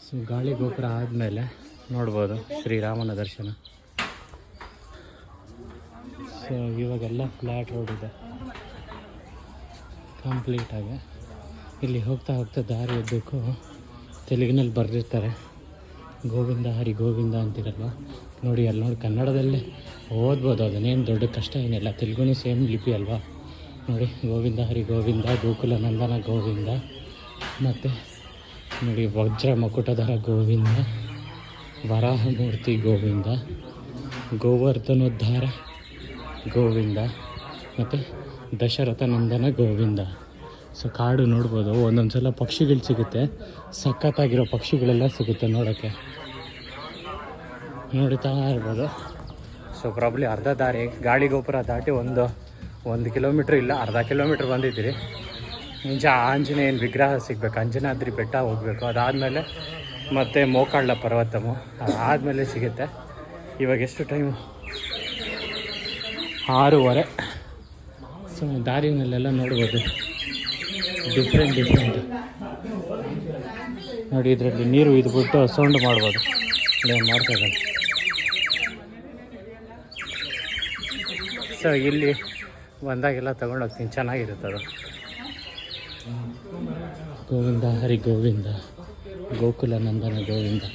So ಗಾಳಿ ಗೋಪುರ ಆದಮೇಲೆ ನೋಡ್ಬೋದು ಶ್ರೀರಾಮನ ದರ್ಶನ. ಸೊ ಇವಾಗೆಲ್ಲ ಫ್ಲ್ಯಾಟ್ ರೋಡ್ ಇದೆ ಕಂಪ್ಲೀಟಾಗಿ. ಇಲ್ಲಿ ಹೋಗ್ತಾ ಹೋಗ್ತಾ ದಾರಿ ಎದ್ದಕ್ಕೂ ತೆಲುಗಿನಲ್ಲಿ ಬರೆದಿರ್ತಾರೆ ಗೋವಿಂದ ಹರಿ ಗೋವಿಂದ ಅಂತಿರಲ್ವ ನೋಡಿ. ಅಲ್ಲಿ ನೋಡಿ ಕನ್ನಡದಲ್ಲೇ ಓದ್ಬೋದು, ಅದನ್ನೇನು ದೊಡ್ಡ ಕಷ್ಟ ಏನಿಲ್ಲ. ತೆಲುಗುನೂ ಸೇಮ್ ಲಿಪಿ ಅಲ್ವಾ ನೋಡಿ. ಗೋವಿಂದ ಹರಿ ಗೋವಿಂದ, ಗೋಕುಲ ನಂದನ ಗೋವಿಂದ, ಮತ್ತು ನೋಡಿ ವಜ್ರ ಮಕುಟಧರ ಗೋವಿಂದ, ವರಾಹಮೂರ್ತಿ ಗೋವಿಂದ, ಗೋವರ್ಧನೋದ್ಧಾರ ಗೋವಿಂದ, ಮತ್ತು ದಶರಥ ನಂದನ ಗೋವಿಂದ. ಸೊ ಕಾಡು ನೋಡ್ಬೋದು. ಒಂದೊಂದು ಸಲ ಪಕ್ಷಿಗಳು ಸಿಗುತ್ತೆ, ಸಖತ್ತಾಗಿರೋ ಪಕ್ಷಿಗಳೆಲ್ಲ ಸಿಗುತ್ತೆ ನೋಡೋಕ್ಕೆ, ನೋಡ್ತಾ ಇರ್ಬೋದು. ಸೊ ಪ್ರಾಬ್ಲಿ ಅರ್ಧ ದಾರಿ ಗಾಳಿ ಗೋಪುರ ದಾಟಿ ಒಂದು ಕಿಲೋಮೀಟ್ರ್ ಇಲ್ಲ ಅರ್ಧ ಕಿಲೋಮೀಟ್ರ್ ಬಂದಿದ್ದೀರಿ. ನಿಜ ಆಂಜನೇಯನ ವಿಗ್ರಹ ಸಿಗಬೇಕು, ಅಂಜನಾದ್ರಿ ಬೆಟ್ಟ ಹೋಗಬೇಕು. ಅದಾದಮೇಲೆ ಮತ್ತು ಮೋಕಾళ్ళ ಪರ್ವತಮು ಅದಾದಮೇಲೆ ಸಿಗುತ್ತೆ. ಇವಾಗ ಎಷ್ಟು ಟೈಮು? 6:30. ಸೊ ದಾರಿನಲ್ಲೆಲ್ಲ ನೋಡ್ಬೋದು ಡಿಫ್ರೆಂಟ್ ನೋಡಿ. ಇದರಲ್ಲಿ ನೀರು ಇದ್ಬಿಟ್ಟು ಸೌಂಡ್ ಮಾಡ್ಬೋದು. ಮಾಡ್ತಾ ಇದ್ದಾನೆ. ಸೊ ಇಲ್ಲಿ ಬಂದಾಗೆಲ್ಲ ತೊಗೊಂಡೋಗ್ತೀನಿ, ಚೆನ್ನಾಗಿರುತ್ತೆ ಅದು. ಗೋವಿಂದ ಹರಿ ಗೋವಿಂದ, ಗೋಕುಲ ನಂದನ ಗೋವಿಂದ.